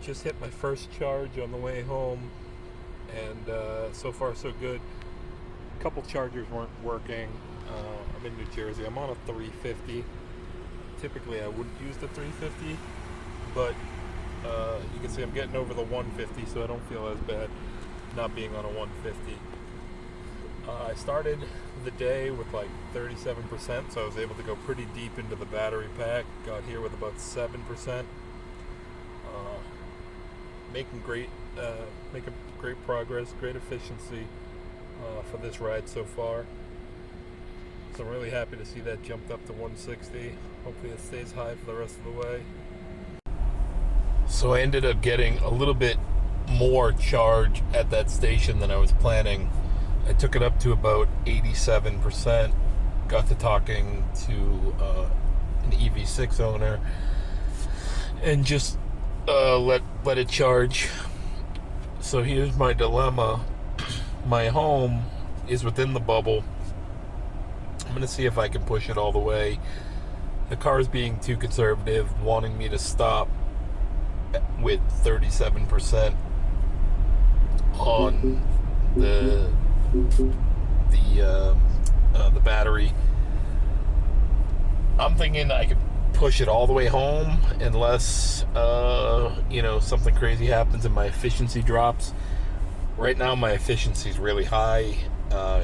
just hit my first charge on the way home, and so far so good. A couple chargers weren't working. I'm in New Jersey. I'm on a 350. Typically I wouldn't use the 350, but you can see I'm getting over the 150, so I don't feel as bad not being on a 150. I started the day with like 37%, so I was able to go pretty deep into the battery pack. Got here with about 7%. Making great progress, great efficiency for this ride so far. So I'm really happy to see that jumped up to 160. Hopefully it stays high for the rest of the way. So I ended up getting a little bit more charge at that station than I was planning. I took it up to about 87%. Got to talking to an EV6 owner and just let it charge. So here's my dilemma. My home is within the bubble. I'm gonna see if I can push it all the way. The car's being too conservative, wanting me to stop with 37% on the battery. I'm thinking I could push it all the way home unless something crazy happens and my efficiency drops. Right now my efficiency is really high,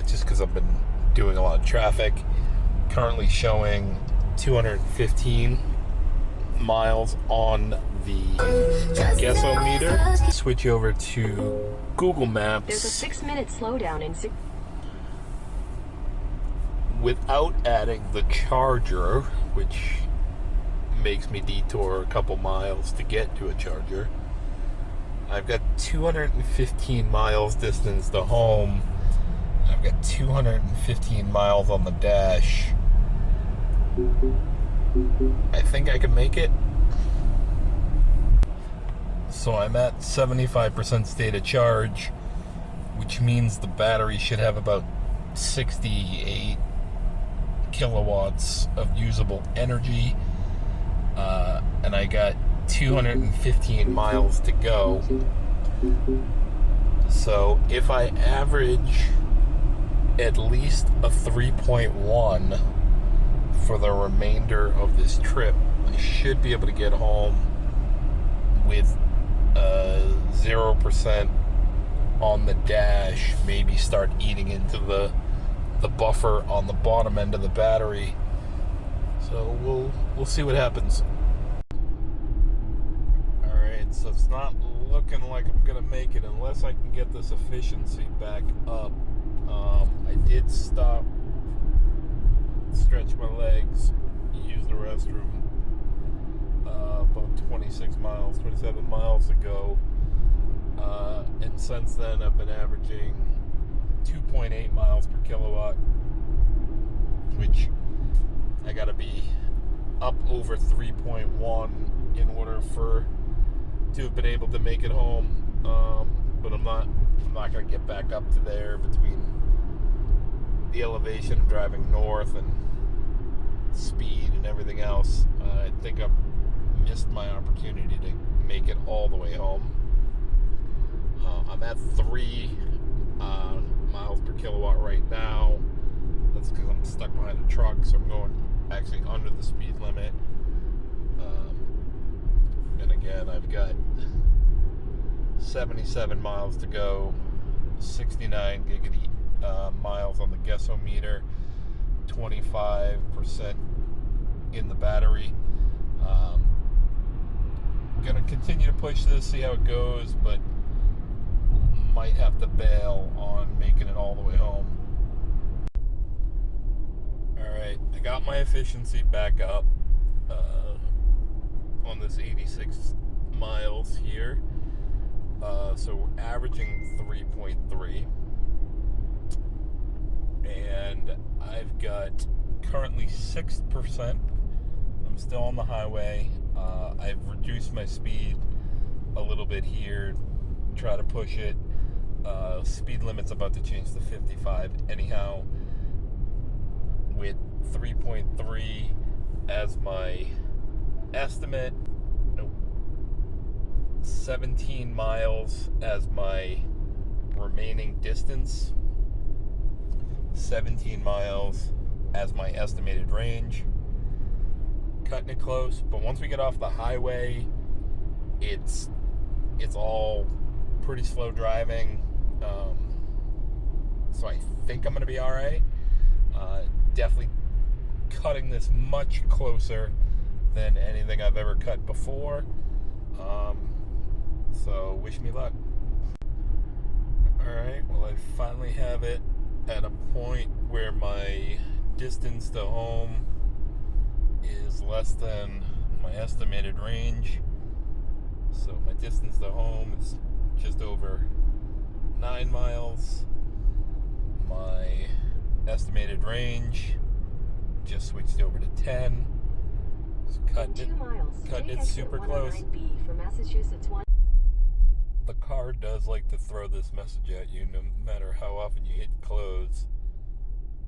just because I've been doing a lot of traffic. Currently showing 215 miles on the gasometer. Switch over to Google Maps. There's a 6-minute slowdown in without adding the charger, which makes me detour a couple miles to get to a charger. I've got 215 miles distance to home. I've got 215 miles on the dash. I think I can make it. So I'm at 75% state of charge, which means the battery should have about 68 kilowatts of usable energy, and I got 215 miles to go. So if I average at least a 3.1 for the remainder of this trip, I should be able to get home with 0% on the dash, maybe start eating into the buffer on the bottom end of the battery. So we'll see what happens. Alright, so it's not looking like I'm gonna make it unless I can get this efficiency back up. I did stop, stretch my legs, use the restroom about 27 miles ago, and since then I've been averaging 2.8 miles per kilowatt, which I gotta be up over 3.1 in order to have been able to make it home. But I'm not gonna get back up to there between the elevation of driving north and speed and everything else. I think I've missed my opportunity to make it all the way home. I'm at 3 miles per kilowatt right now. That's because I'm stuck behind a truck, so I'm going actually under the speed limit. And again, I've got 77 miles to go, 69 miles on the gasometer, 25% in the battery. Gonna continue to push this, see how it goes, but might have to bail on making it all the way home. Alright, I got my efficiency back up on this 86 miles here. So we're averaging 3.3. And I've got currently 6%. I'm still on the highway. I've reduced my speed a little bit here, try to push it. Speed limit's about to change to 55 anyhow, with 3.3 as my estimate. Nope. 17 miles as my remaining distance, 17 miles as my estimated range. Cutting it close, but once we get off the highway, it's all pretty slow driving. So I think I'm going to be all right. Definitely cutting this much closer than anything I've ever cut before. So wish me luck. Alright, well, I finally have it at a point where my distance to home is less than my estimated range. So my distance to home is just over 9 miles. My estimated range just switched over to 10. In 2 miles, Cutting take it exit super close. 109B for Massachusetts 1. The car does like to throw this message at you no matter how often you hit close.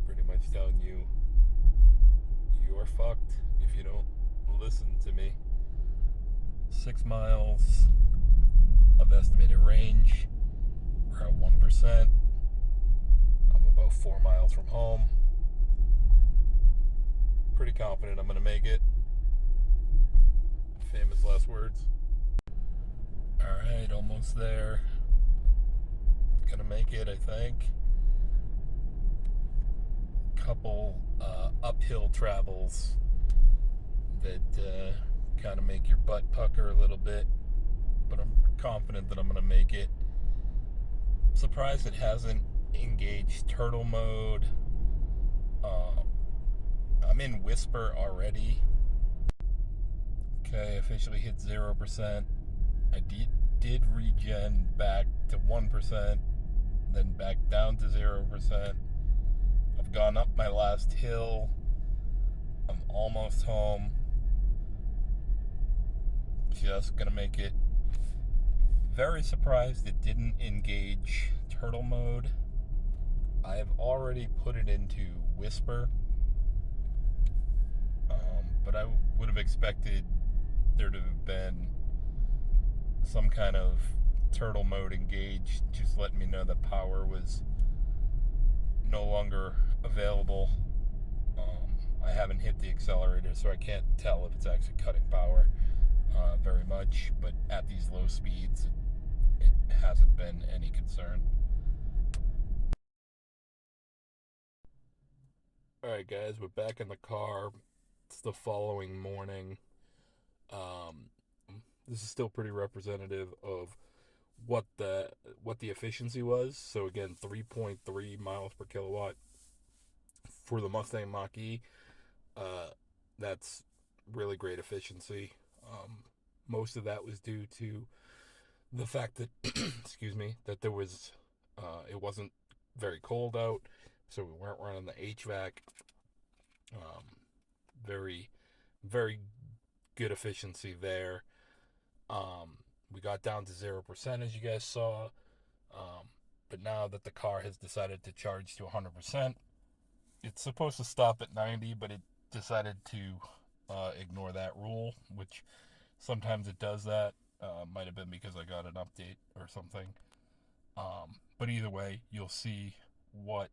Pretty much telling you you're fucked if you don't listen to me. 6 miles of estimated range. We're at 1%. I'm about 4 miles from home. Pretty confident I'm going to make it. Famous last words. Alright, almost there. Gonna make it, I think. Couple uphill travels that kind of make your butt pucker a little bit, but I'm confident that I'm gonna make it. Surprised it hasn't engaged turtle mode. I'm in whisper already. Okay, officially hit 0%. I did regen back to 1%, then back down to 0%. I've gone up my last hill. I'm almost home. Just gonna make it. Very surprised it didn't engage turtle mode. I have already put it into whisper, but I would have expected there to have been some kind of turtle mode engaged, just letting me know that power was no longer available. I haven't hit the accelerator, so I can't tell if it's actually cutting power very much, but at these low speeds, it hasn't been any concern. Alright guys, we're back in the car. It's the following morning. Um, this is still pretty representative of what the efficiency was. So again, 3.3 miles per kilowatt for the Mustang Mach-E. That's really great efficiency. Most of that was due to the fact that excuse me, that there was it wasn't very cold out, so we weren't running the HVAC. Very very good efficiency there. We got down to 0% as you guys saw. But now that the car has decided to charge to 100%, it's supposed to stop at 90, but it decided to ignore that rule, which sometimes it does that. Might have been because I got an update or something. But either way, you'll see what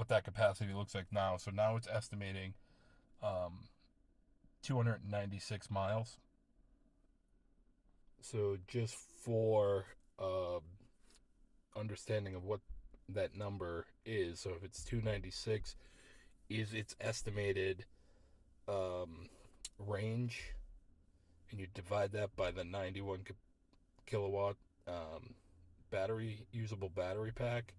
that capacity looks like now. So now it's estimating 296 miles. So just for understanding of what that number is, so if it's 296 is its estimated range, and you divide that by the 91 kilowatt usable battery pack.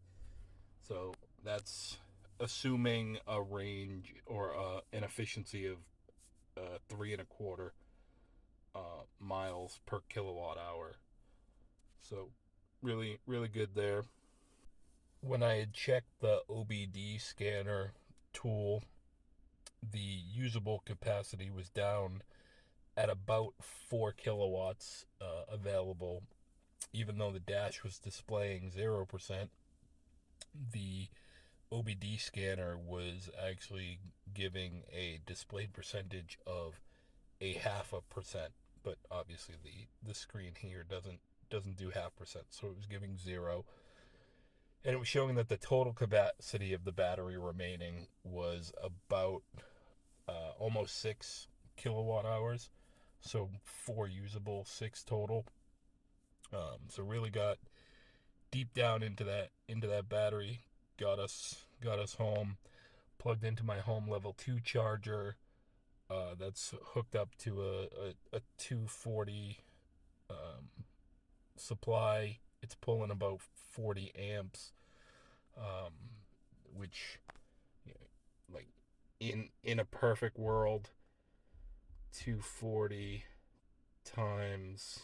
So that's assuming a range or an efficiency of 3.25 miles per kilowatt hour. So really, really good there. When I had checked the AWD scanner tool, the usable capacity was down at about 4 kilowatts available. Even though the dash was displaying 0%, the AWD scanner was actually giving a displayed percentage of a 0.5%. but obviously the screen here doesn't do 0.5%, so it was giving 0. And it was showing that the total capacity of the battery remaining was about almost 6 kilowatt hours. So 4 usable, 6 total. So really got deep down into that battery. Got us home. Plugged into my home level 2 charger. That's hooked up to a 240 supply. It's pulling about 40 amps, which, you know, like in a perfect world, 240 times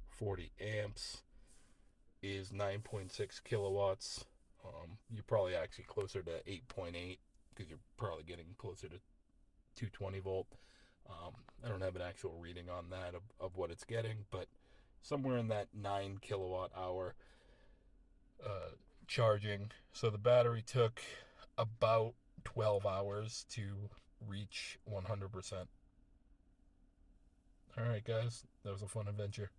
40 amps is 9.6 kilowatts. You're probably actually closer to 8.8 because you're probably getting closer to 220 volt. I don't have an actual reading on that of what it's getting, but somewhere in that 9 kilowatt hour charging. So the battery took about 12 hours to reach 100%. All right, guys, that was a fun adventure.